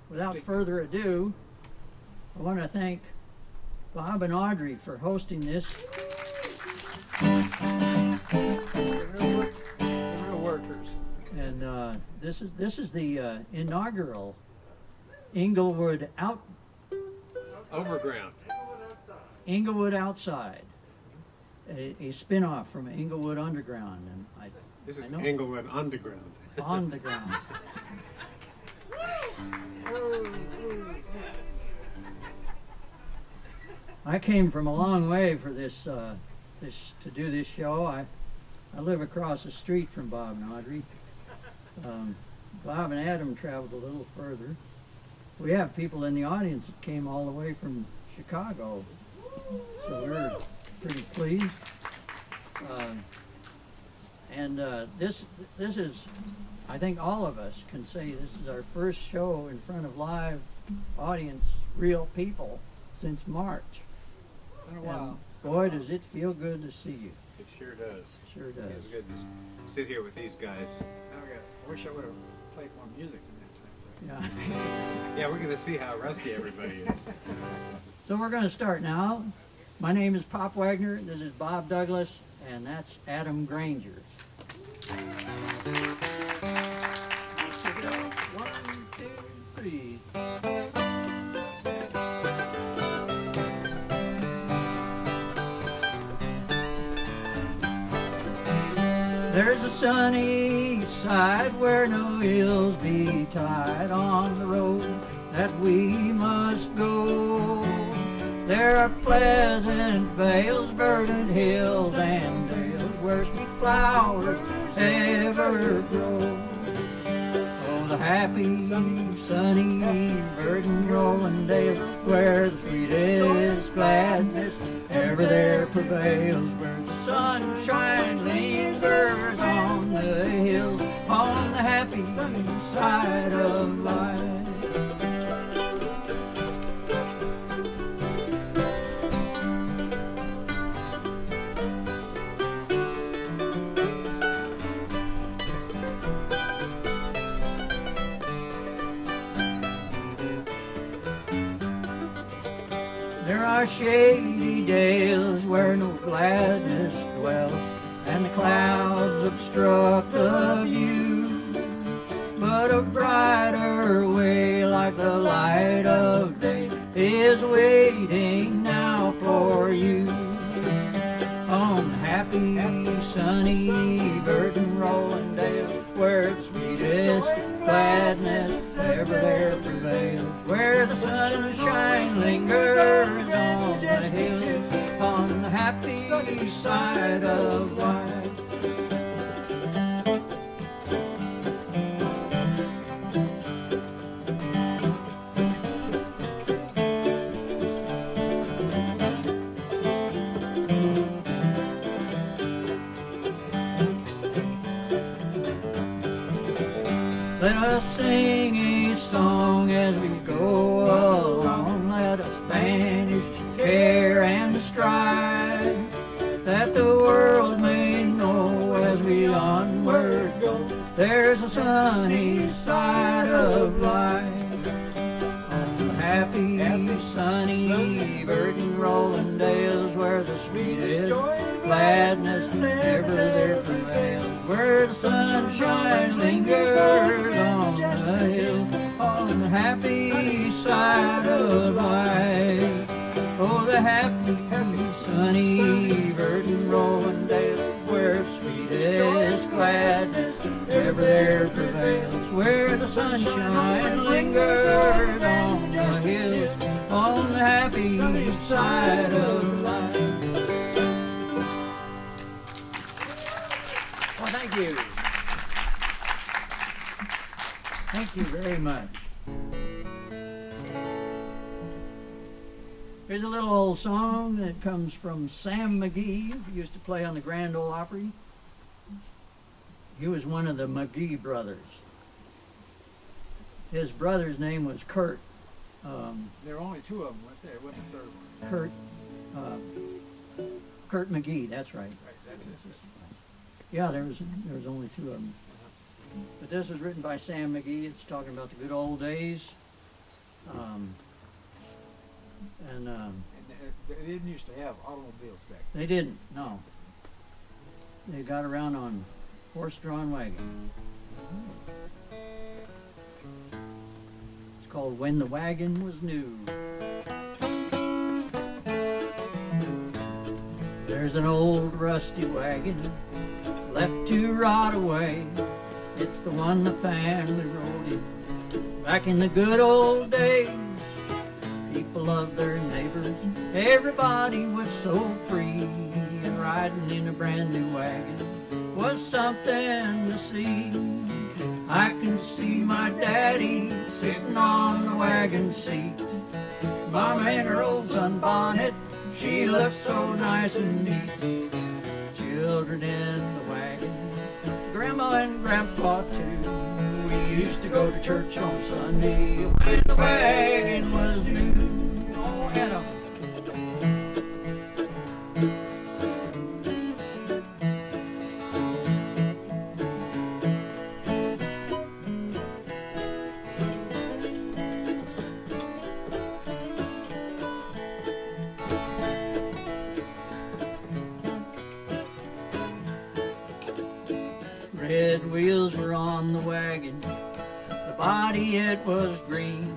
without further ado, I want to thank Bob and Audrey for hosting this. Real workers. And this is the inaugural Englewood Englewood Outside, a spin-off from Englewood Underground. And this is Englewood Underground. On the ground. I came from a long way for this to do this show. I live across the street from Bob and Audrey. Bob and Adam traveled a little further. We have people in the audience that came all the way from Chicago, so we're pretty pleased. This is, I think all of us can say this is our first show in front of live audience, real people, since March. Been a while. Boy, does it feel good to see you. It sure does. Sure does. It's good to sit here with these guys. I wish I would have played more music in that time. Yeah. Yeah, we're going to see how rusty everybody is. So we're going to start now. My name is Pop Wagner. This is Bob Douglas, and that's Adam Granger. One, two, three. There's a sunny side where no hills be tied on the road that we must go. There are pleasant vales, verdant hills, and dales where sweet flowers ever grow. Oh, the happy, sunny, verdant rolling dales, where the sweetest gladness ever there prevails, where the sunshine lingers on the hills, on the happy, sunny side of life. There are shady dales where no gladness dwells, and the clouds obstruct the view. But a brighter way, like the light of day, is waiting now for you. On the happy, sunny, verdant rolling dales, where the sweetest gladness ever there prevails, where the sunshine lingers on the hills, on the happy side of life. Let us sing a song as we go along. Let us banish care and strife, that the world may know as we onward go, there's a sunny side of life. On the happy, sunny, verdant rolling dales, where the sweetest gladness ever there prevails, where the sunshine lingers on the hills, on the happy side of life. Oh, the happy, sunny, verdant rolling dales, where sweetest gladness ever there prevails, where the sunshine lingers on the hills, on the happy side of life. Well, thank you. Thank you very much. Here's a little old song that comes from Sam McGee, who used to play on the Grand Ole Opry. He was one of the McGee brothers. His brother's name was Kurt. There were only two of them, weren't there? What the third one? Kurt McGee, that's right. Right, that's it. Yeah, there was only two of them. But this was written by Sam McGee. It's talking about the good old days. And And they didn't used to have automobiles back then. they didn't, no. They got around on horse-drawn wagon. It's called When the Wagon Was New. There's an old rusty wagon left to rot away. It's the one the family rode in back in the good old days. People loved their neighbors, everybody was so free, and riding in a brand new wagon was something to see. I can see my daddy sitting on the wagon seat, Mama in her old sunbonnet, she looked so nice and neat. Children in the wagon, Grandma and Grandpa too. We used to go to church on Sunday when the wagon was new. Oh, Adam. Red wheels were on the wagon, the body it was green.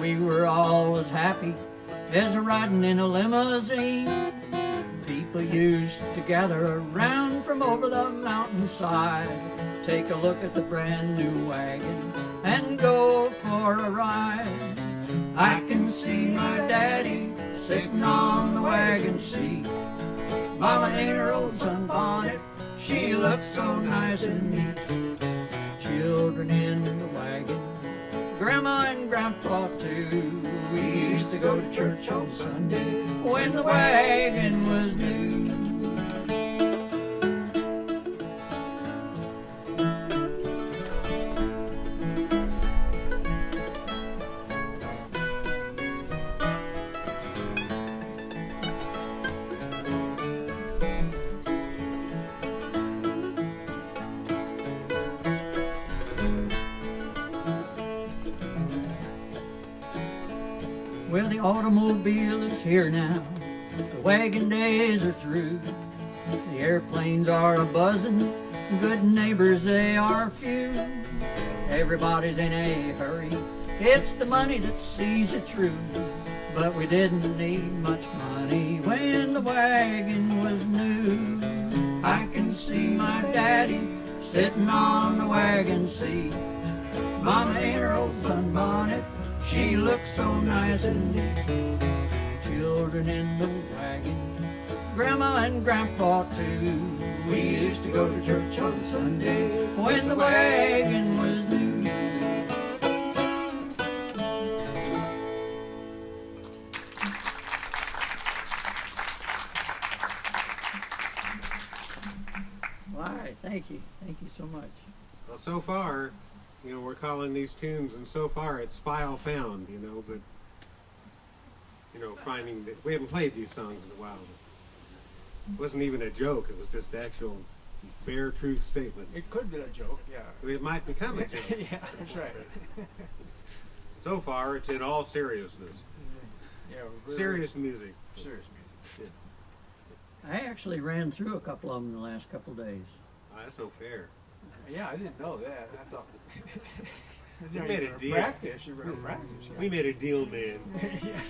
We were always happy as riding in a limousine. People used to gather around from over the mountainside, take a look at the brand new wagon and go for a ride. I can see my daddy sitting on the wagon seat, Mama in her old sunbonnet, she looks so nice and neat. Children in the wagon, Grandma and Grandpa too. We used to go to church on Sunday when the wagon was new. Well, the automobile is here now, the wagon days are through. The airplanes are a-buzzing, good neighbors they are few. Everybody's in a hurry, it's the money that sees it through. But we didn't need much money when the wagon was new. I can see my daddy sitting on the wagon seat, Mama in her old sunbonnet, she looks so nice and neat. Children in the wagon, Grandma and Grandpa too. We used to go to church on Sunday when the wagon was new. Why, thank you so much. Well, so far, we're calling these tunes, and so far it's file found, but, finding that we haven't played these songs in a while. It wasn't even a joke, it was just actual bare truth statement. It could be a joke, yeah. It might become a joke. Yeah, that's right. So far, it's in all seriousness. Yeah, Serious music. Serious music. I actually ran through a couple of them the last couple of days. Oh, that's no fair. Yeah, I didn't know that. I thought We made a deal. Practice. You were going to practice. Yeah. We made a deal, man. Yeah.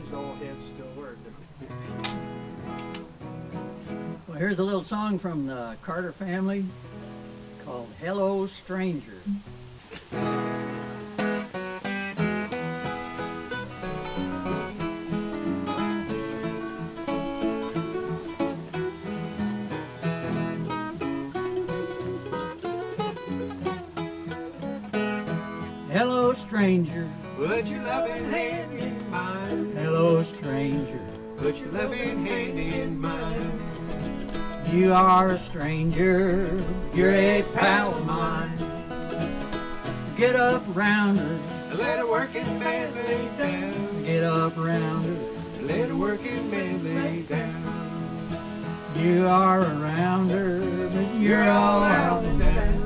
His old head still worked. Well, here's a little song from the Carter family called Hello Stranger. Hello, stranger. Put your loving hand in mine. Hello, stranger. Put your loving hand in mine. You are a stranger. You're a pal of mine. Get up round her. Let a working man lay down. Get up round her. Let a working man lay down. You are around her, but you're all out and down.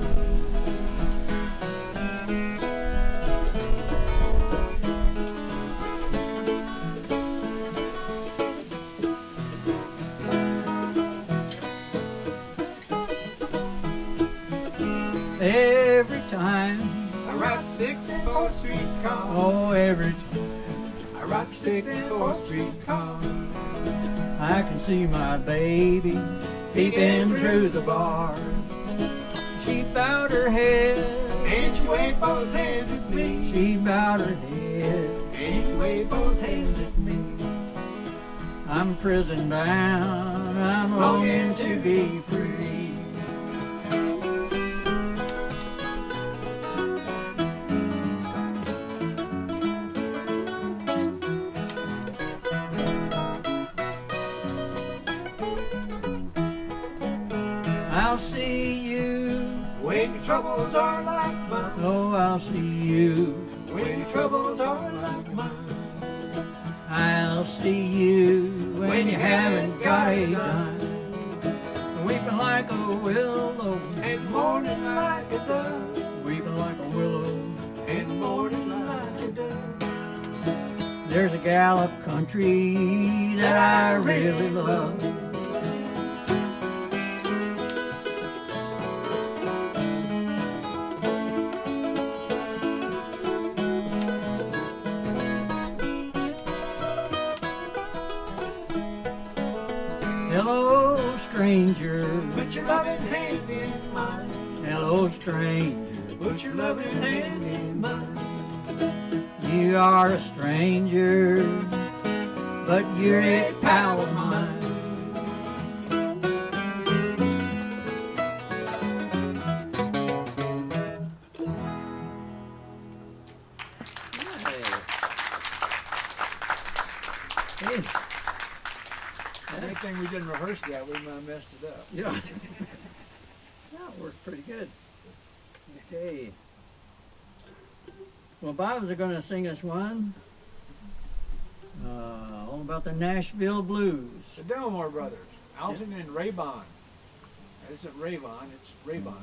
64th Street car. Oh, every I ride the 64th Street car. I can see my baby peeping through the bars. She bowed her head, And she waved both hands at me. she bowed her head. And she waved both hands at me. I'm prison bound, I'm longing to be free. I'll see you, When your troubles are like mine. oh, I'll see you. When your troubles are like mine. I'll see you when you haven't got a dime. Weeping like a willow, And mourning like a dove. weeping like a willow. And mourning like a dove. There's a gal up country that I really love. Hello, stranger. Put your loving hand in mine. Hello, stranger. Put your loving hand in mine. You are a stranger, but you're a pal of mine. Hey. Good thing we didn't rehearse that. We might have messed it up. Yeah. That worked pretty good. Okay. Well, Bob's going to sing us one. All about the Nashville Blues. The Delmore brothers, Alton and Raybon. It isn't Rayvon, it's Raybon.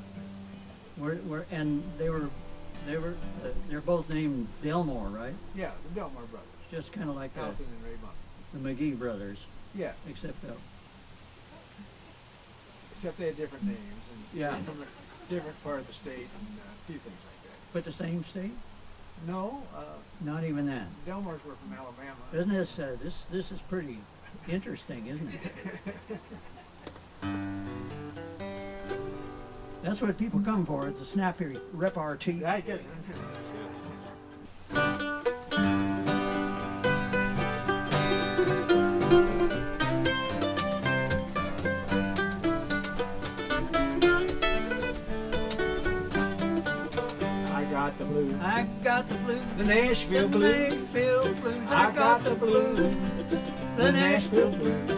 They're both named Delmore, right? Yeah, the Delmore brothers. Just kind of like Alton and Raybon. the McGee brothers, Yeah, except except they had different names and Yeah. from a different part of the state and a few things like that. but the same state. No, Not even that. Delmores were from Alabama. Isn't this is pretty interesting, isn't it? That's what people come for. It's a snappy repartee. I guess. I got the blues. I got the blues. The Nashville The blues. Nashville blues. I got the blues. The Nashville blues.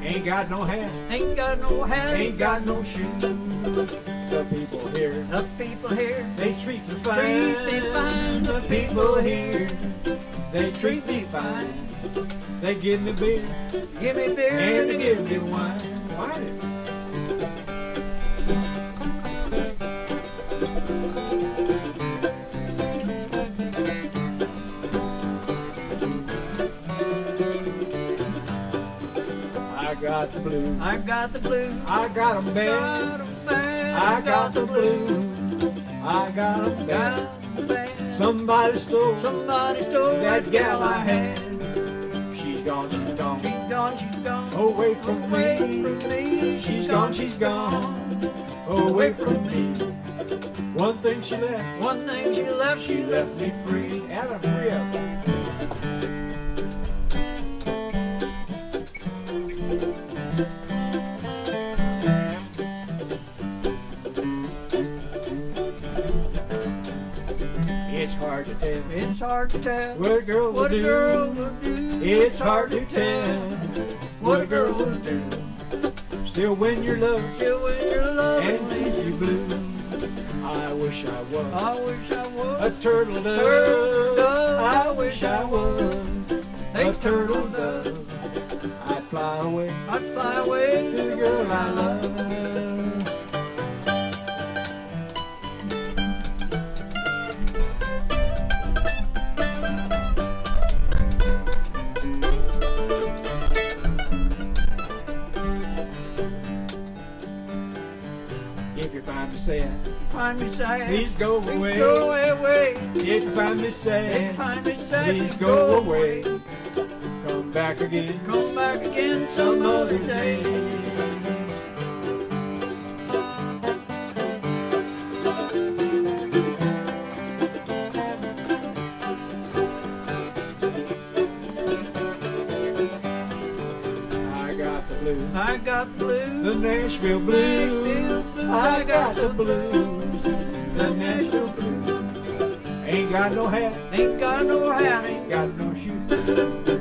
Ain't got no hat. Ain't got no hat. Ain't got no shoes. The people here, The people here they treat me treat fine. me fine. The people here, they treat me fine. They give me beer Give me beer and they give me wine. Wine. I got the blues. I got the blues. I got 'em bad. Got 'em bad. I got the blues. I got 'em bad. Got 'em bad. Somebody stole Somebody stole that gal I had. She's gone, she's gone. She's gone, she's gone. Away from Away me. from me. She's gone, she's gone. Away from me. One thing she left, One thing she left, she left me free. And I'm free of it. It's hard to tell It's hard to tell what a girl will what a do. girl will do. It's hard to tell what a girl will do. Still win your love Till when you're and lonely. leave you blue. I wish I was I wish I a was turtle dove. Turtle dove. I wish I was a turtle dove. dove. I'd fly away I'd fly away to the girl I love. If you find me sad find me sad, Please go away. Go away. If you find me If you sad, find me sad, please go away. Come back again. Come back again some other day. I got the blues. I got the blues. The Nashville blues. I got the blues. The Nashville blues. Ain't got no hat. Ain't got no hat. Ain't got no shoes.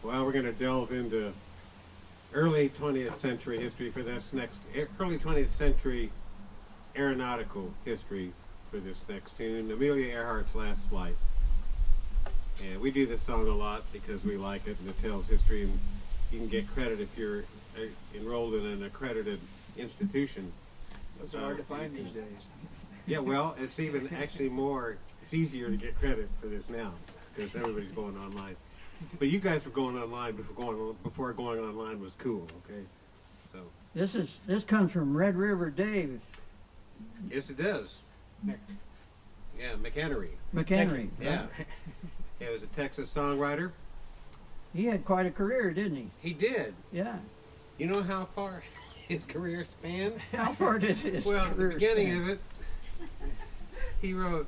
Well, we're going to delve into early 20th century history for this next, early 20th century aeronautical history for this next tune, Amelia Earhart's Last Flight. And we do this song a lot because we like it and it tells history, and you can get credit if you're enrolled in an accredited institution. Those are hard to find these days. Yeah, well, it's even actually more, it's easier to get credit for this now because everybody's going online. But you guys were going online before going online was cool, okay? So This comes from Red River Dave yes, it does. Nick. Yeah, McHenry. McHenry. Yeah. He was a Texas songwriter. He had quite a career, didn't he? He did. Yeah. You know how far his career spanned? How far did his Well, at the career beginning span? of it, he wrote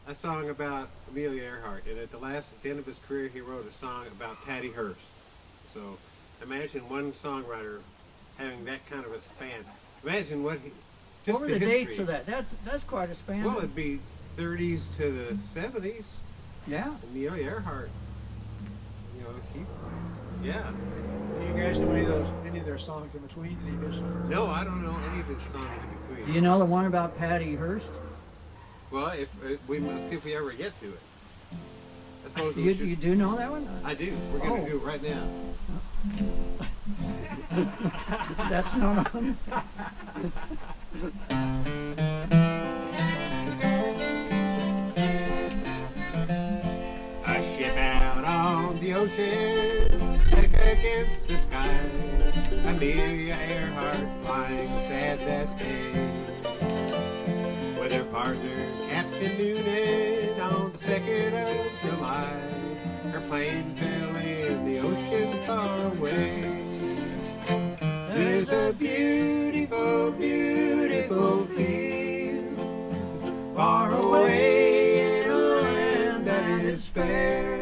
a song about Amelia Earhart, and at the end of his career, he wrote a song about Patty Hearst. So imagine one songwriter having that kind of a span. Imagine what he. Just What were the history. dates of that? That's quite a span. Well, it'd be 30s to the 70s. Yeah. Amelia Earhart. You know, yeah. Do you guys know any of their songs in between? Any of their songs? No, I don't know any of his songs in between. Do you know the one about Patty Hearst? Well, if we must see if we ever get to it. I suppose we You should. do know that one? I do. We're going to Oh. do it right now. That's not on. A ship out on the ocean, stuck against the sky. Amelia Earhart flying sad that day. With her partner, Captain Noonan, on the 2nd of July. Her plane fell in the ocean far away. There's a beautiful, beautiful field far away in a land that is fair.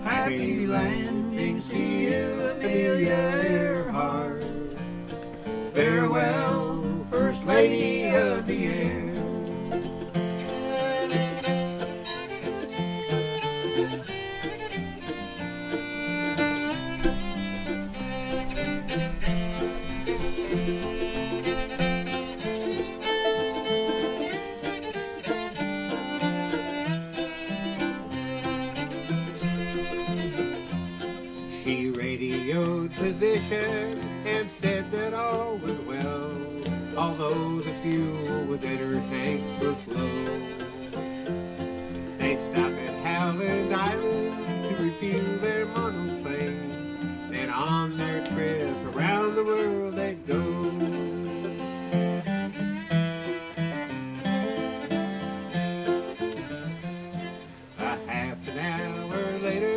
Happy landings to you, Amelia Earhart. Farewell, First Lady of the Air. She radioed position and said that all was well, although the fuel within her tanks was low. They'd stop at Howland Island to refuel their monoplane. Then on their trip around the world they'd go. A half an hour later,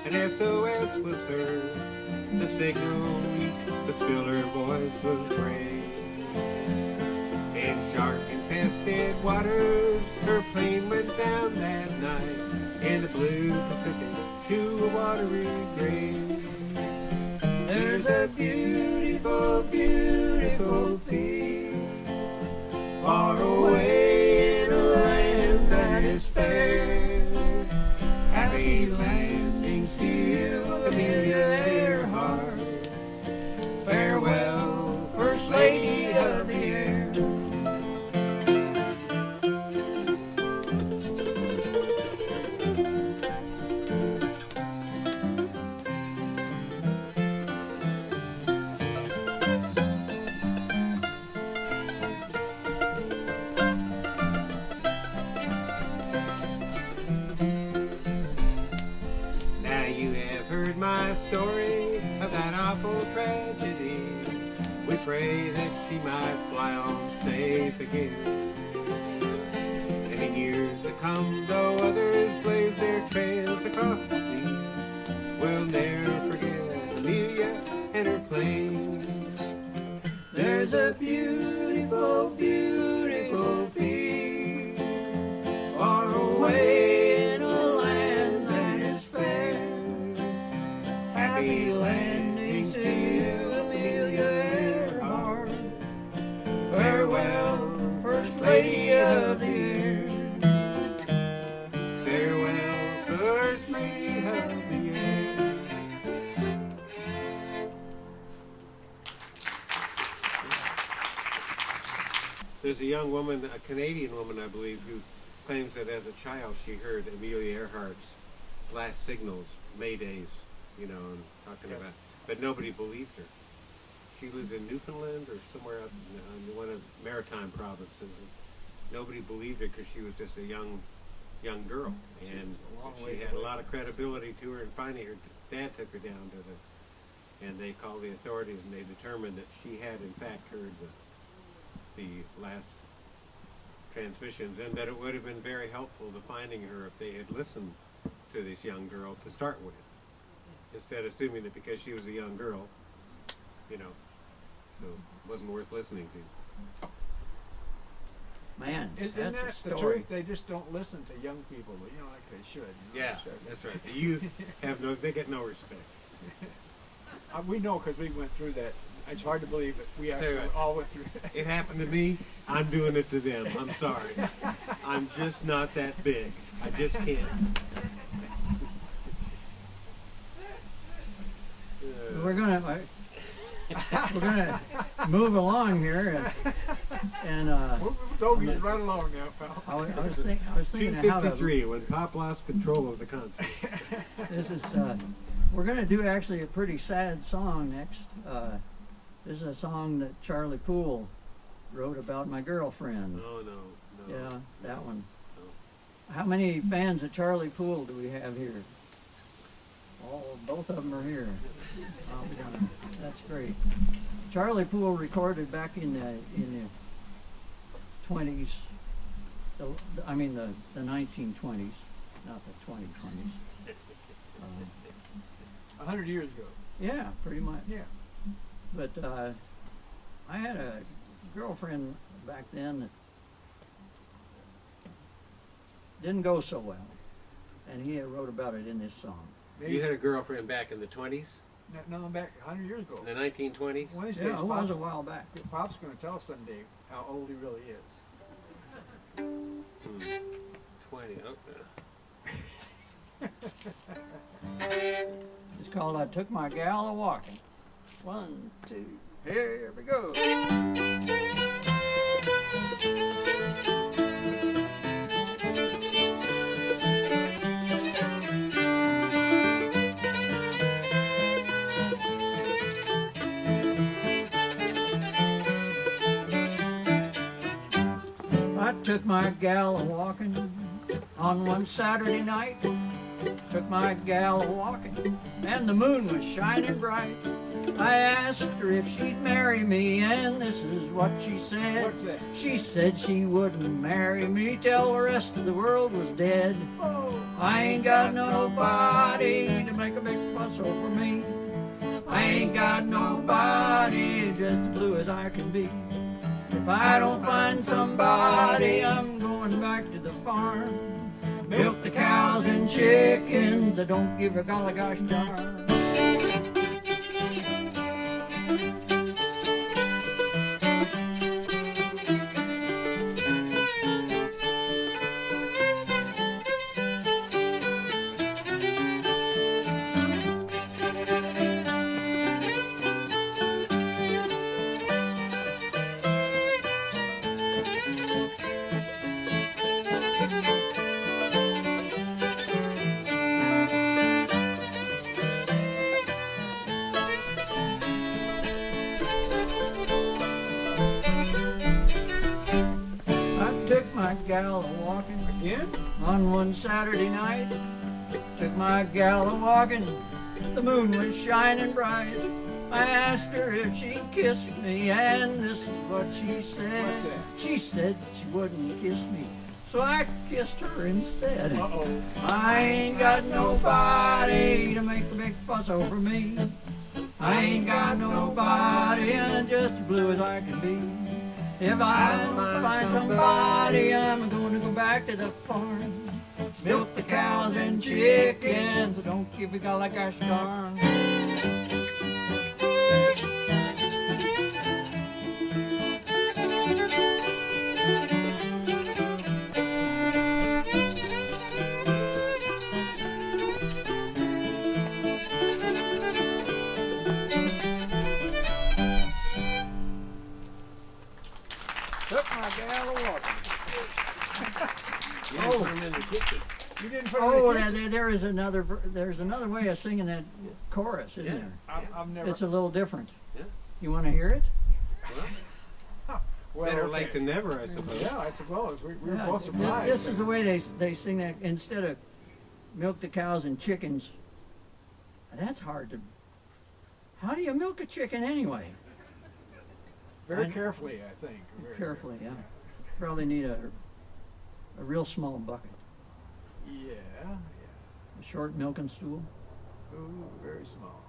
an SOS was heard. The signal weak, but still her voice was brave. In shark-infested waters, her plane went down that night in the blue Pacific to a watery grave. There's a beautiful, beautiful field far away in a land that is fair. Happy landings to you, Amelia Earhart. Farewell, First Lady of the Air. awful tragedy. We pray that she might fly on safe again. And in years to come, though others blaze their trails across the sea, we'll never forget Amelia and her plane. There's a beautiful, beautiful field far away in a land that is fair. Happy landings to you, Amelia Earhart. Farewell, First Lady of the Air. Farewell, First Lady of the Air. There's a young woman, a Canadian woman, I believe, who claims that as a child she heard Amelia Earhart's last signals, Maydays, you know, and talking about, but nobody believed her. She lived in Newfoundland or somewhere up in one of the maritime provinces. And nobody believed her because she was just a young girl, and she had a lot of credibility to her. And finally, her dad took her down to the, and they called the authorities, and they determined that she had in fact heard the last transmissions, and that it would have been very helpful to finding her if they had listened to this young girl to start with, instead of assuming that because she was a young girl, you know, so it wasn't worth listening to. Man, Isn't that's that the story? truth? They just don't listen to young people, you know, like they should. You know, Yeah, that's right. The youth they get no respect. We know because we went through that. It's hard to believe that we actually right. all went through that. It happened to me. I'm doing it to them. I'm sorry. I'm just not that big. I just can't. We're gonna move along here, and We'll get right along now, pal. I was thinking of how to. 2:53 when Pop lost control of the concert. This is we're gonna do actually a pretty sad song next. This is a song that Charlie Poole wrote about my girlfriend. No. Yeah, that one. How many fans of Charlie Poole do we have here? Oh, both of them are here. That's great. Charlie Poole recorded back in the 20s. I mean the 1920s, not the 2020s. 100 years ago. Yeah, pretty much. Yeah. But I had a girlfriend back then that didn't go so well, and he wrote about it in this song. You had a girlfriend back in the 20s? No, back 100 years ago. In the 1920s? One of these Yeah, days, it was a while back. Pop's going to tell us someday how old he really is. 20. It's called I Took My Gal A-Walking. 1, 2, here we go. I took my gal a-walking on one Saturday night. Took my gal a-walking and the moon was shining bright. I asked her if she'd marry me, and this is what she said. What's that? She said she wouldn't marry me till the rest of the world was dead. Oh. I ain't got nobody to make a big fuss over me. I ain't got nobody, just as blue as I can be. If I don't find somebody, I'm going back to the farm. Milk the cows and chickens, I don't give a golly gosh darn. Gal a-walking Again? on one Saturday night. Took my gal a-walking, the moon was shining bright. I asked her if she'd kiss me, and this is what she said. What's that? She said she wouldn't kiss me, so I kissed her instead. Uh-oh. I ain't got nobody to make a big fuss over me. I ain't got nobody, and I'm just as blue as I can be. If I don't find somebody, I'm going to go back to the farm. Milk the cows and chickens, don't keep it all like I starve. Took my gal of water. You didn't put them in the kitchen. You didn't put Oh, it in the kitchen? there's another way of singing that chorus, isn't Yeah. there? I've never. It's a little different. Yeah. You want to hear it? Well, Better okay. late than never, I suppose. Yeah, I suppose. We were Yeah, both th- surprised. This is the way they sing that instead of milk the cows and chickens. That's hard to. How do you milk a chicken anyway? Very I- carefully, I think. Very Carefully, yeah. Probably need a real small bucket, Yeah, yeah. a short milking stool. Ooh, very small.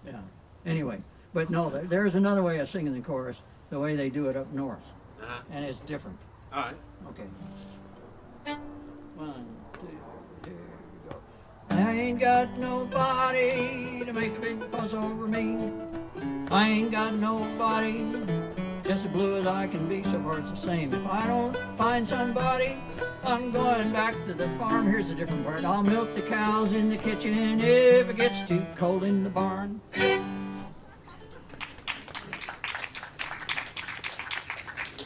Yeah. Anyway, but no, there's another way of singing the chorus, the way they do it up north, Uh-huh. and it's different. All right. Okay. 1, 2, here we go. I ain't got nobody to make a big fuss over me. I ain't got nobody, just as blue as I can be, so far it's the same. If I don't find somebody, I'm going back to the farm. Here's the different part. I'll milk the cows in the kitchen if it gets too cold in the barn.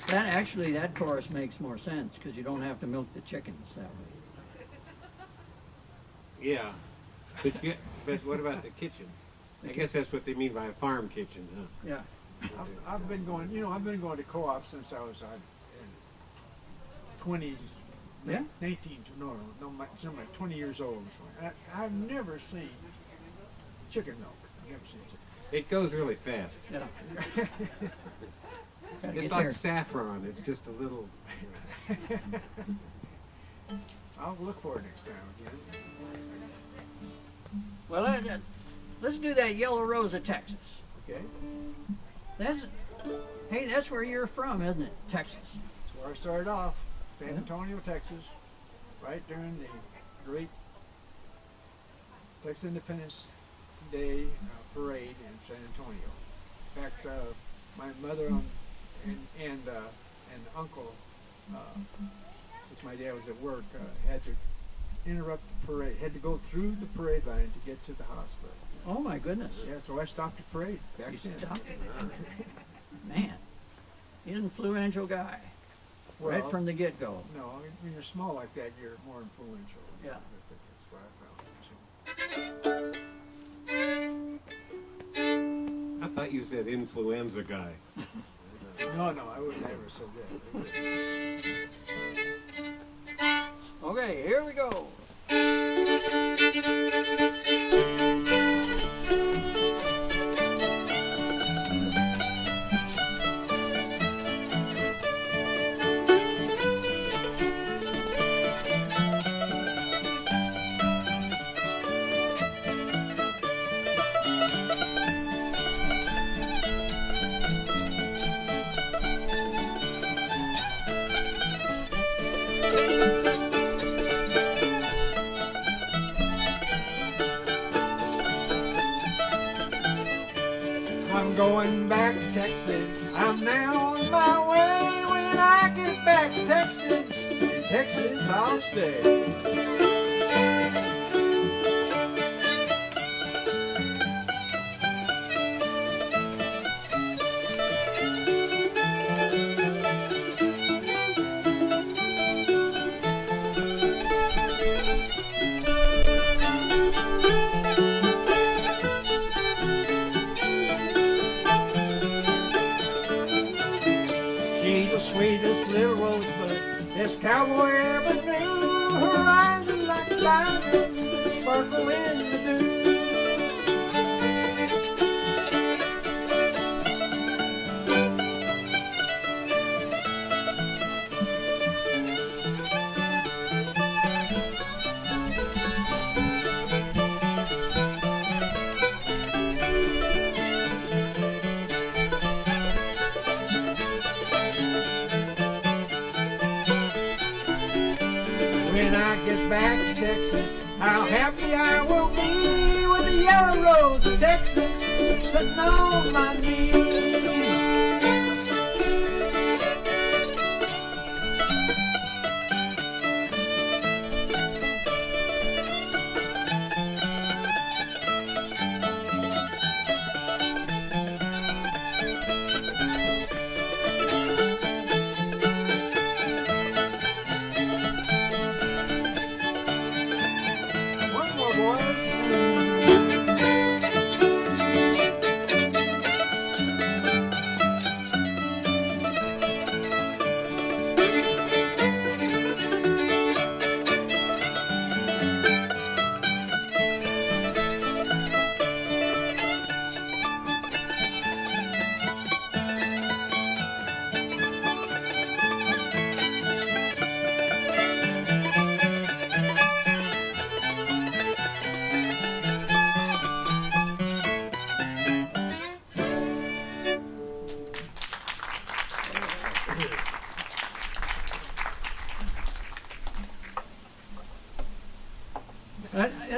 That chorus makes more sense because you don't have to milk the chickens that way. Yeah. But what about the kitchen? I guess that's what they mean by a farm kitchen, huh? Yeah. I've been going, I've been going to co-op since I was in 20s, Yeah? 19, so I'm like 20 years old. I've never seen chicken milk. I've never seen chicken. It goes really fast. Yeah. Gotta It's get like there. saffron. It's just a little. I'll look for it next time again. Well, let's do that Yellow Rose of Texas. Okay? That's where you're from, isn't it? Texas. That's where I started off. San Antonio, Texas. Right during the great Texas Independence Day parade in San Antonio. In fact, my mother and uncle, since my dad was at work, had to interrupt the parade, had to go through the parade line to get to the hospital. Oh my goodness. Yeah, so I stopped the parade back You then. stopped. Man, influential guy. Right Well, from the get-go. No, when you're small like that, you're more influential. Yeah. That's what I found. I thought you said influenza guy. So. No, I would never said that. Okay, here we go. I'm going back to Texas. I'm now on my way. When I get back to Texas, in Texas I'll stay. She's the sweetest little rosebud this cowboy ever knew. Her eyes are like diamonds that sparkle in the dew. when I get back to Texas, how happy I will be with the yellow rose of Texas sitting on my knee. One more, boys.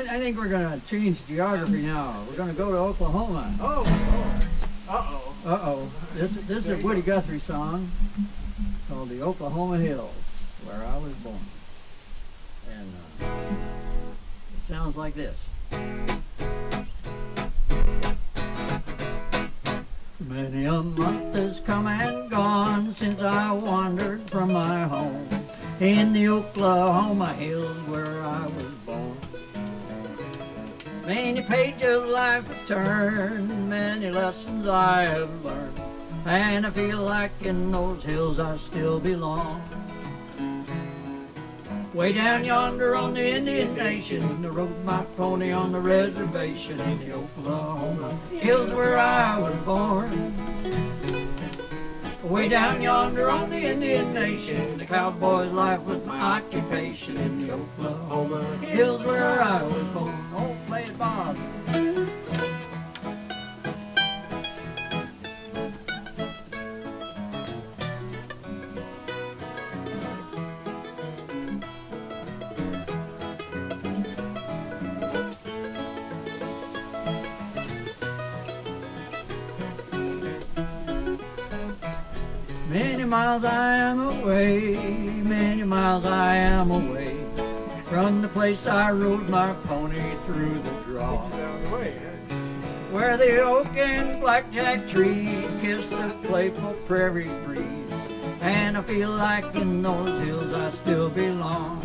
I think we're going to change geography now. We're going to go to Oklahoma. Uh-oh. Uh-oh. This is a Woody Guthrie song called The Oklahoma Hills, where I was born. And it sounds like this. Many a month has come and gone since I wandered from my home in the Oklahoma hills where I was born. Many pages of life have turned, many lessons I have learned, and I feel like in those hills I still belong. Way down yonder on the Indian Nation, I rode my pony on the reservation in the Oklahoma hills where I was born. Way down yonder on the Indian Nation, the cowboy's life was my occupation in the Oklahoma hills where I was born. Oh, play it, Bob. Many miles I am away, many miles I am away from the place I rode my pony through the draw, Down the way, where the oak and blackjack tree kiss the playful prairie breeze, and I feel like in those hills I still belong.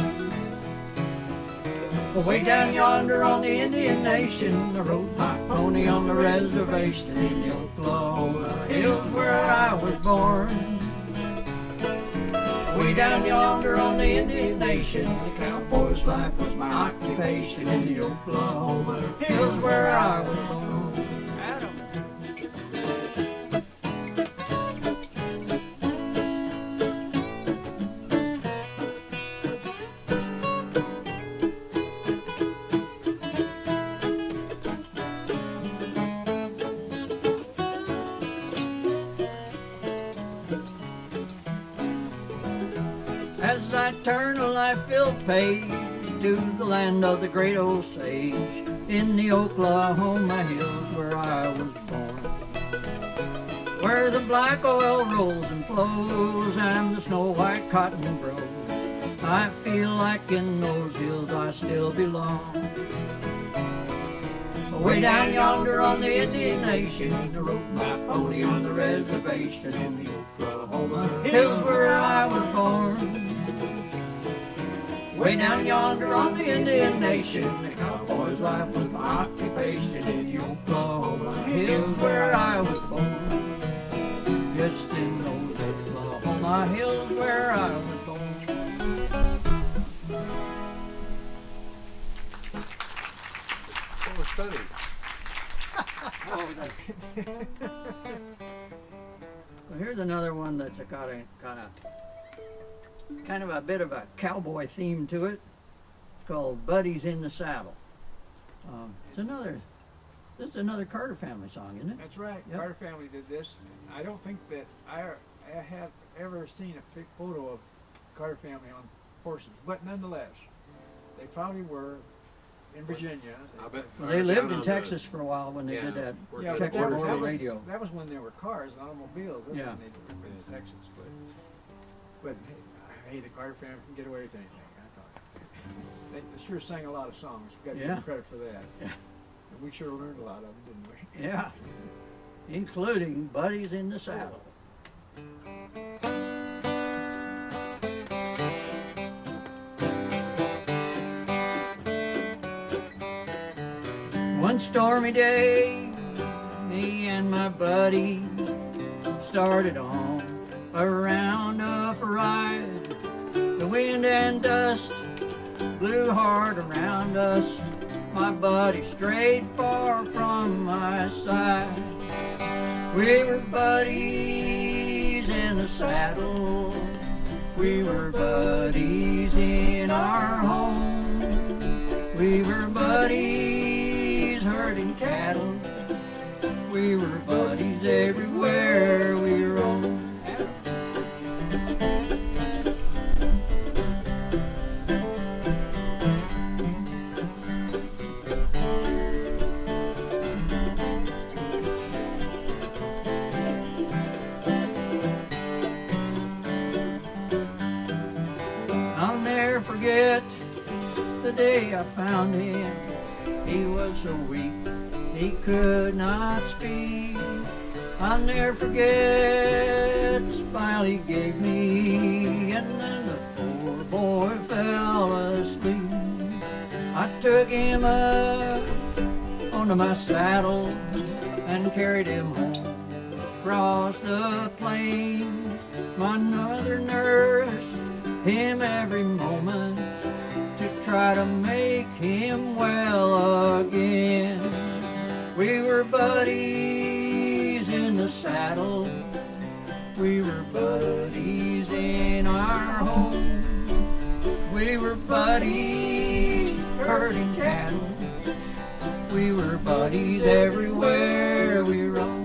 Way down yonder on the Indian Nation, I rode my pony on the reservation in the Oklahoma hills where I was born. Way down yonder on the Indian Nation, the cowboy's life was my occupation in the Oklahoma hills where I was born. Adam. As I turn a life-filled page to the land of the great Osage, in the Oklahoma hills where I was born, where the black oil rolls and flows and the snow-white cotton grows, I feel like in those hills I still belong. Way down yonder on the Indian Nation, I rode my pony on the reservation in the Oklahoma hills where I was born. Way down yonder on the Indian Nation, the cowboy's life was my occupation in the Oklahoma hills where I was born. Yes, in those Oklahoma hills where I was born. That was funny. Well, here's another one that's a kind of a bit of a cowboy theme to it. It's called Buddies in the Saddle. This is another Carter family song, isn't it? That's right. Yep. Carter family did this. I don't think that I have ever seen a big photo of Carter family horses. But nonetheless, they probably were in Virginia. I bet Well, they lived in Texas for a while when they Yeah. did that. Yeah, Check that your was- border was, radio. that was when there were cars and automobiles. That's Yeah. when they went to Texas. But hey, the Carter family can get away with anything, I thought. They sure sang a lot of songs. Got to give Yeah. them credit for that. Yeah. And we sure learned a lot of them, didn't we? Yeah, including Buddies in the Saddle. One stormy day, me and my buddy started on a roundup ride. The wind and dust blew hard around us. My buddy strayed far from my side. We were buddies in the saddle. We were buddies in our home. We were buddies herding cattle. We were buddies everywhere we roamed. I'll never forget the day I found him. He was so weak, he could not speak. I'll never forget the smile he gave me, and then the poor boy fell asleep. I took him up onto my saddle and carried him home across the plains. My mother nursed him every moment to try to make him well again. We were buddies in the saddle. We were buddies in our home. We were buddies herding cattle. We were buddies everywhere we roamed.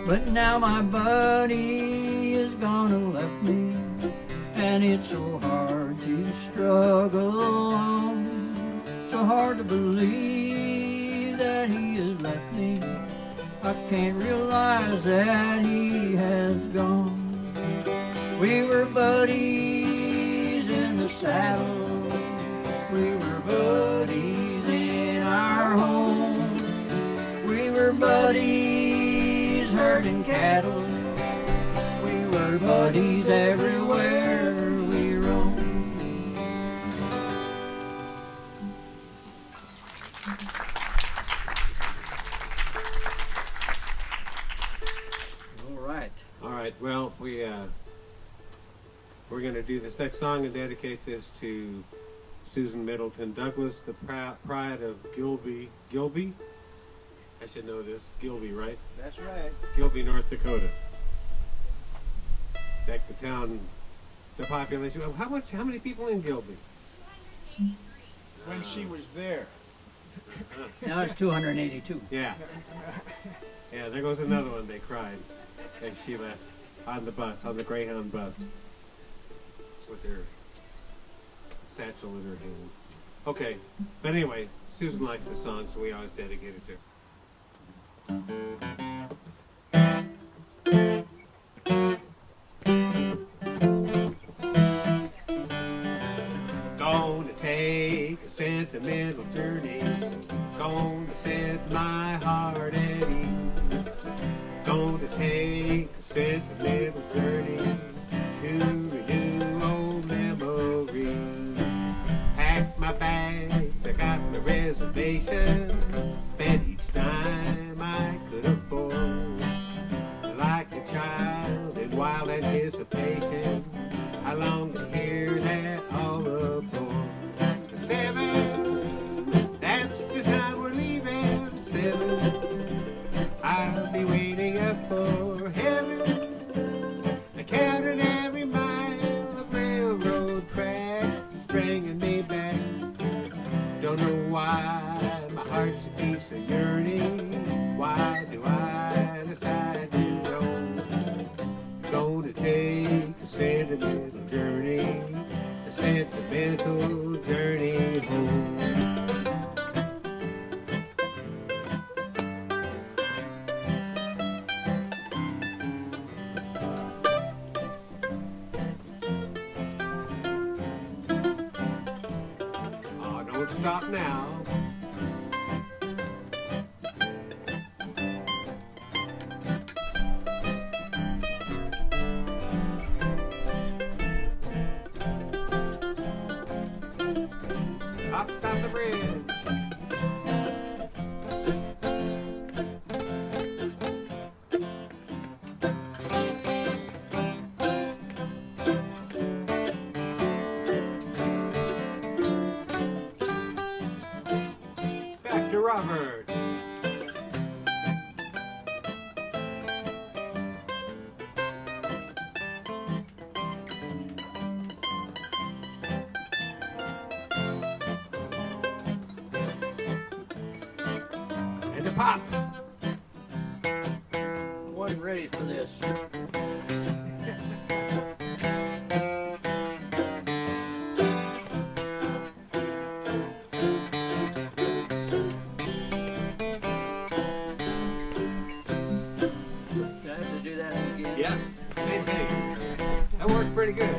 But now my buddy is gone and left me, and it's so hard to struggle on, so hard to believe that he has left me. I can't realize that he has gone. We were buddies in the saddle. We were buddies in our home. We were buddies herding cattle. We were buddies everywhere we roamed. All right. All right. Well, we're going to do this next song and dedicate this to Susan Middleton Douglas, the pride of Gilby. Gilby? I should know this. Gilby, right? That's right. Gilby, North Dakota. In fact, the town, the population. How many people in Gilby? When she was there. Now it's 282. Yeah. Yeah, there goes another one. They cried as she left on the bus, on the Greyhound bus, with her satchel in her hand. Okay, but anyway, Susan likes the song, so we always dedicate it to her. Gonna take a sentimental journey, gonna set my heart at ease. Gonna take a sentimental journey to renew old memories. Pack my bags, I got my reservation, spent each time I could afford. Like a child in wild anticipation, I long to hear that all aboard. The 7, that's stop now. Stop, stop the bridge. Back to Robert. And to Pop. I wasn't ready for this. Do I have to do that again? Yeah, same thing. That worked pretty good.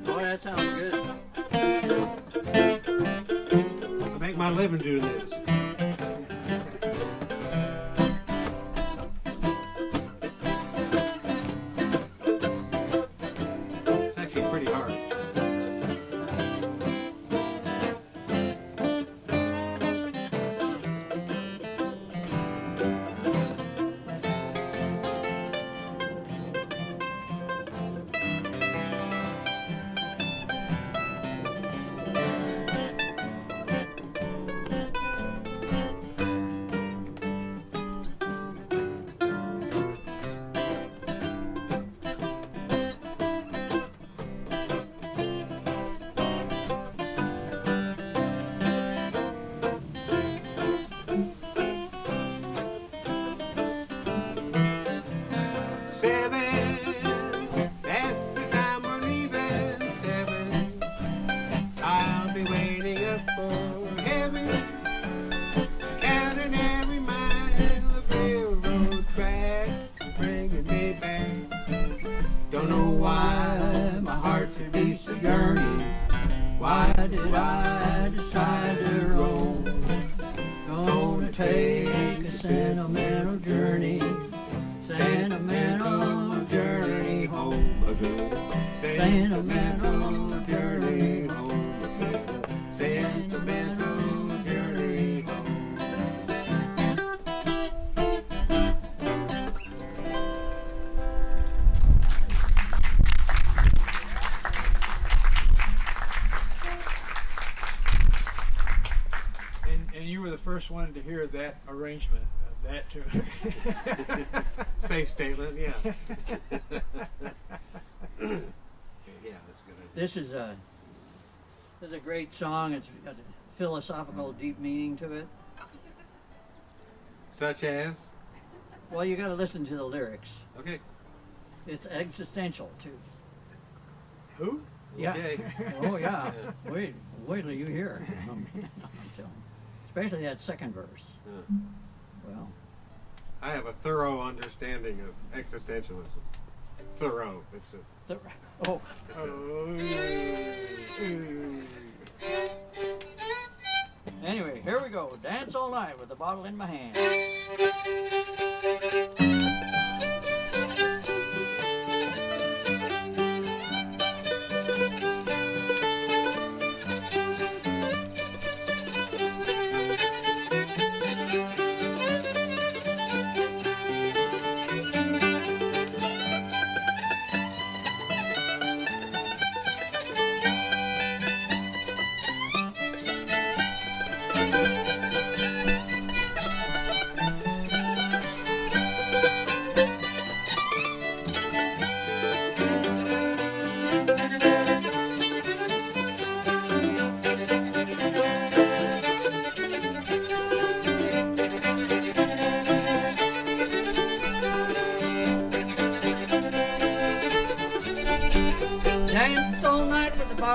Oh, that sounds good. I make my living doing this. It's actually pretty hard. Seven, that's the time we're leaving. Seven, I'll be waiting up for heaven, counting every mile of railroad tracks, bringing me back. Don't know why my heart should be so yearning. Why did I decide to roam? Gonna take a sentimental journey. Sentimental journey home. Sentimental journey home. Sentimental journey home. And you were the first one to hear that arrangement of that tune. Safe statement, yeah. Yeah, that's good. This is a great song. It's got a philosophical, deep meaning to it. Such as? Well, you got to listen to the lyrics. Okay. It's existential too. Who? Yeah. Okay. Oh yeah. Wait till you hear it. I'm telling you. Especially that second verse. Well, I have a thorough understanding of existentialism. Thorough. It's a. oh, It's a anyway, here we go. Dance all night with a bottle in my hand.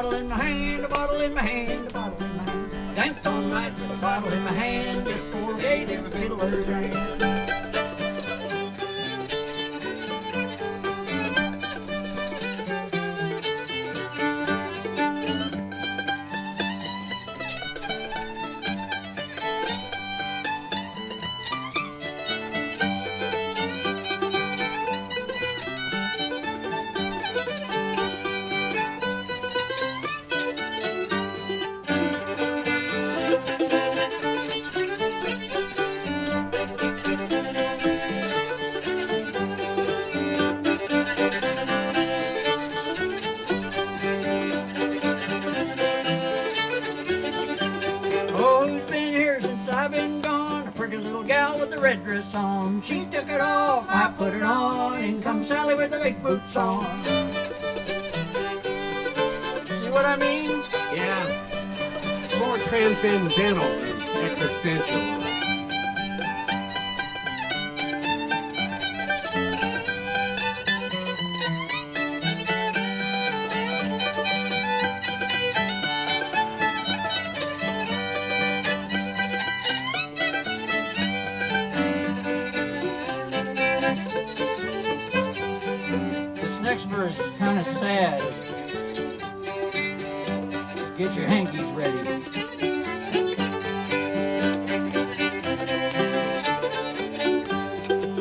bottle in my hand, a bottle in my hand, a bottle in my hand. Dance all night with a bottle in my hand, just for a fiddler's grand. Oh, who's been here since I've been gone? A pretty little gal with the red dress on. She took it off, I put it on. In comes Sally with the big boots on. See what I mean? Yeah. It's more transcendental than existential. This next verse is kind of sad. Get your hankies ready.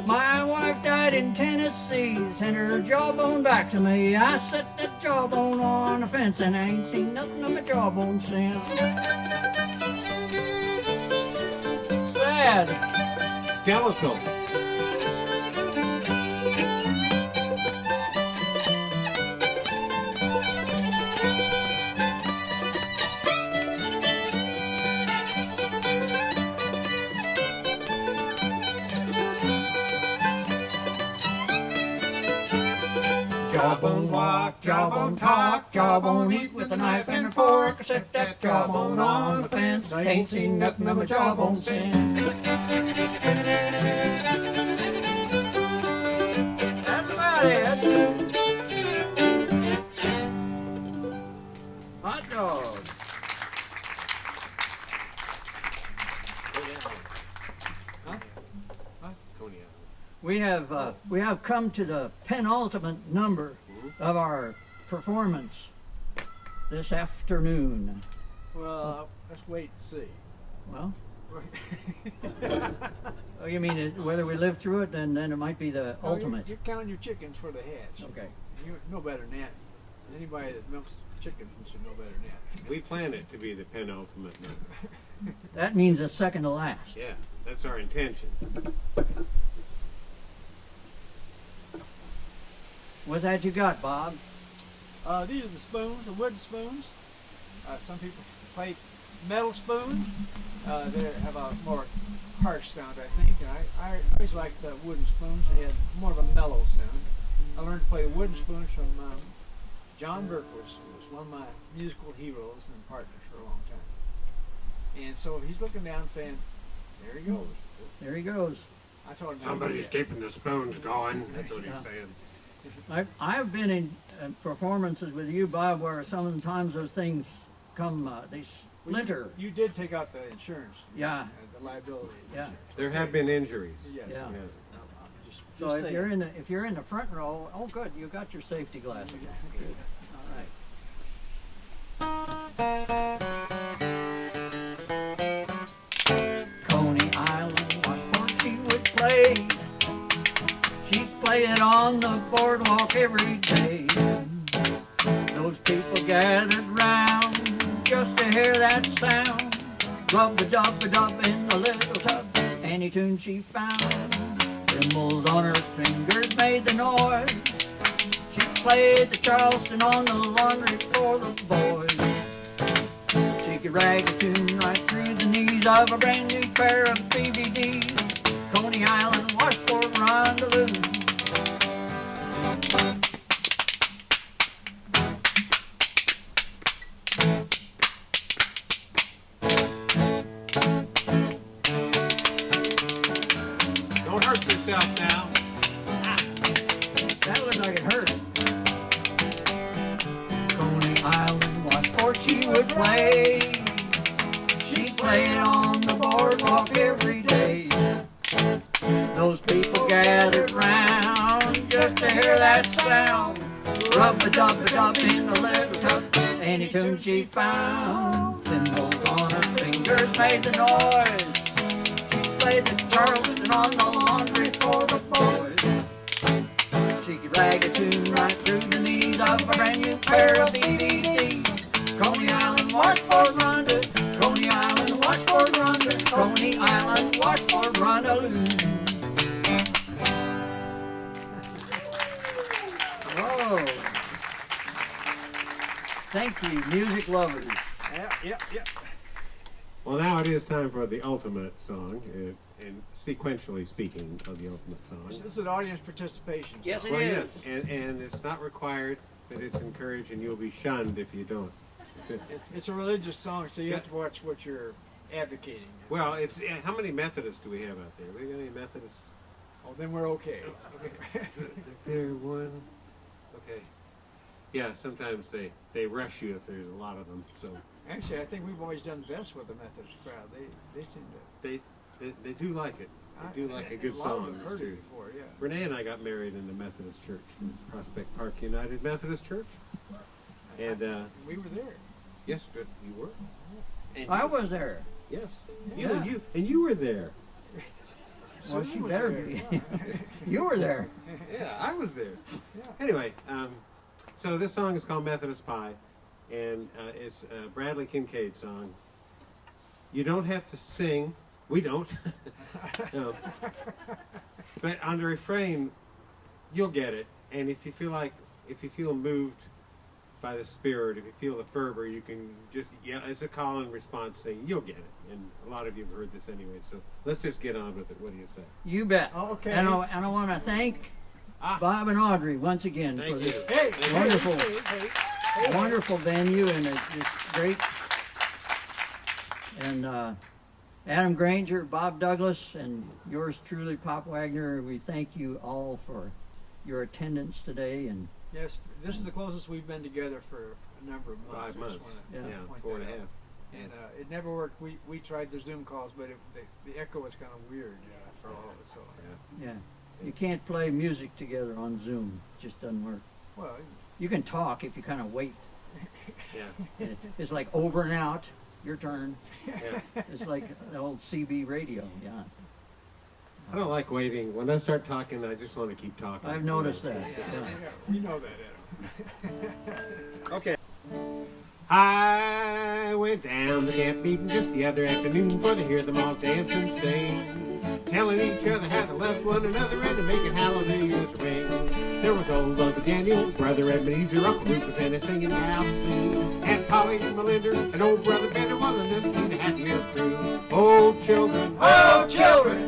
My wife died in Tennessee, sent her jawbone back to me. I set that jawbone on the fence and I ain't seen nothing of my jawbone since. Sad. Skeletal. Jawbone walk, jawbone talk, jawbone eat with a knife and a fork. Set that jawbone on the fence. Ain't seen nothing of my jawbone since. That's about it. Hot dog. Huh? Coney Island. We have come to the penultimate number of our performance this afternoon. Well, let's wait and see. Well, oh, you mean whether we live through it, and then it might be the ultimate. You're counting your chickens for the hatch. Okay. You know better than that. Anybody that milks chickens should know better than that. We plan it to be the penultimate number. That means the second to last. Yeah, that's our intention. What's that you got, Bob? These are the spoons, the wooden spoons. Some people play metal spoons. They have a more harsh sound, I think. And I always liked the wooden spoons. They had more of a mellow sound. I learned to play wooden spoons from John Burke, was one of my musical heroes and partners for a long time. And so he's looking down saying, there he goes. There he goes. I told him Somebody's keeping the spoons going. That's what he's saying. I've been in performances with you, Bob, where sometimes those things come, they splinter. You did take out the insurance. Yeah. The liability. Yeah. There have been injuries. Yes. Yeah. Just So if saying. you're in the front row, oh good, you got your safety glasses. Good. All right. Coney Island was where she would play. She'd play it on the boardwalk every day. Those people gathered round just to hear that sound. Rub-a-dub-a-dub in the little tub, any tune she found. Thimbles on her fingers made the noise. She played the Charleston on the laundry for the boys. She could rag a tune right through the knees of a brand new pair of BVDs. Coney Island, Washport, Rendezvous. Don't hurt yourself now. That looked like it hurt. Coney Island, play it on the boardwalk every day. Those people gathered round just to hear that sound. Rub-a-dub-a-dub in the little tub, any tune she found. Thimbles on her fingers made the noise. She played the Charleston on the laundry for the boys. She could rag a tune right through the knees of a brand new pair of DVDs. Coney Island washboard runda, Coney Island washboard runda, Coney Island washboard runda. Whoa. Thank you, music lovers. Yeah. Well, now it is time for the ultimate song, and sequentially speaking of the ultimate song. This is an audience participation song. Yes, it Well, is. yes, and it's not required, but it's encouraged, and you'll be shunned if you don't. It's a religious song, so you have to watch what you're advocating. Well, it's how many Methodists do we have out there? We got any Methodists? Oh, then we're okay. There one. Okay. Yeah, sometimes they rush you if there's a lot of them. So Actually, I think we've always done best with the Methodist crowd. They seem to. they do like it. They do like a good lot of song. them It's heard true. it before, yeah. Renee and I got married in the Methodist Church, Prospect Park United Methodist Church, and We were there. yes, but you were. And I you- was there. Yes. Yeah. You were there. Well, Sue she was better there. be. You were there. Yeah, I was there. Yeah. Anyway, so this song is called Methodist Pie, and it's a Bradley Kincaid song. You don't have to sing. We don't. No. But on the refrain, you'll get it. And if you feel moved by the Spirit, if you feel the fervor, you can just yell. It's a call and response thing. You'll get it. And a lot of you have heard this anyway. So let's just get on with it. What do you say? You bet. Okay. And I want to thank Ah. Bob and Audrey once again for Thank this you. Hey, Thank you. Wonderful. Hey. wonderful venue, and it's great. And Adam Granger, Bob Douglas, and yours truly, Pop Wagner, we thank you all for your attendance today. And Yes, this is the closest we've been together for a number of months. 5 I just months. wanna Yeah. point 4 and a that half. out. And it never worked. We tried the Zoom calls, but the echo was kind of weird for all of us. So, yeah, you can't play music together on Zoom; it just doesn't work. well, You can talk if you kind of wait. Yeah. It's like over and out. Your turn. Yeah. It's like the old CB radio. Yeah, I don't like waiting. When I start talking, I just want to keep talking. I've noticed that. yeah, Yeah. we know that, Adam. Okay. I went down the camp meeting just the other afternoon for to hear them all dance and sing, telling each other how to love one another and to make it hallelujahs ring. There was old Uncle Daniel, brother Ebenezer, Uncle Rufus, and a singing gal Sue, Aunt Polly, Melinda, and old brother Bender, while another seemed to have a little crew. Oh children,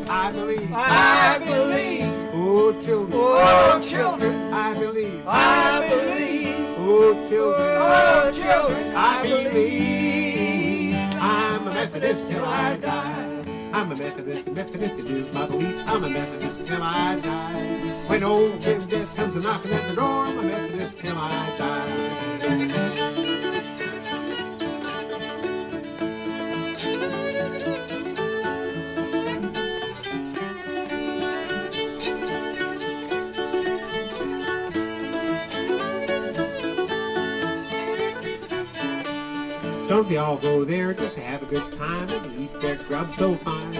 I believe, I believe. oh children, Oh, children, I believe, I believe. oh children, Oh, children, I believe. I'm a Methodist till I die. I'm a Methodist, it is my belief. I'm a Methodist till I die. When old grim death comes a knocking at the door, I'm a Methodist till I die. Don't they all go there just to have a good time and eat their grub so fine?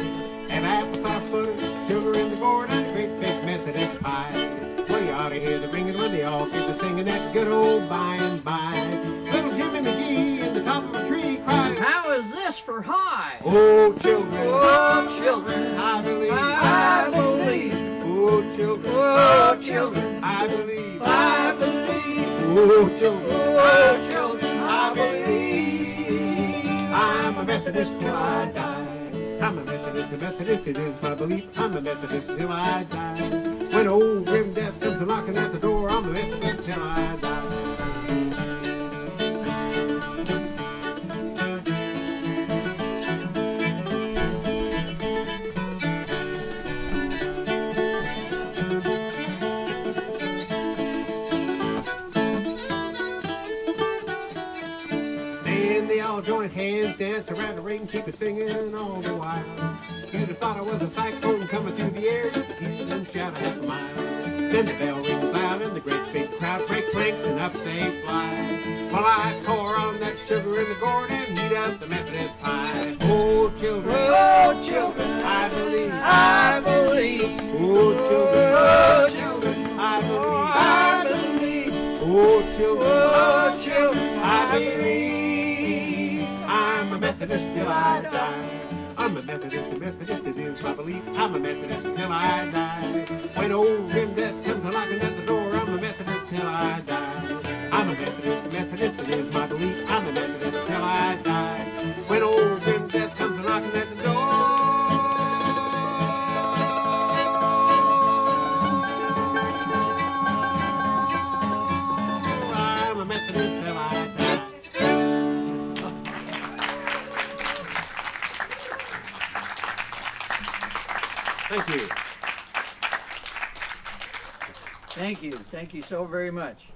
Have applesauce, butter, sugar in the gourd, and a great big Methodist pie. Well, you ought to hear the ringing when they all get to singing that good old by and by. Little Jimmy McGee in the top of a tree cries, How is this for high? oh, children, Oh, children, I believe. I believe. Oh, children, Oh, children, I believe. I believe. Oh, children, Oh, children, I believe. I'm a Methodist till I die. I'm a Methodist, it is my belief. I'm a Methodist till I die. When old grim death comes a knocking at the door, I'm a Methodist till I die. Then they all joined hands ladies dance around the ring, keep a singing all the while. You'd have thought I was a cyclone coming through the air, you could hear them shout a half a mile. Then the bell rings loud and the great big crowd breaks ranks and up they fly. While I pour on that sugar in the gourd and heat up the Methodist pie. Oh children, I believe, I believe. oh children, I believe. Oh children, I believe. I'm a Methodist till I die. I'm a Methodist, it is my belief. I'm a Methodist till I die. When old grim death comes knocking at the door, I'm a Methodist till I die. I'm a Methodist, it is my belief. I'm a Methodist till I die. When old grim death comes knocking at the door, I'm a Methodist till I die. Thank you. Thank you so very much.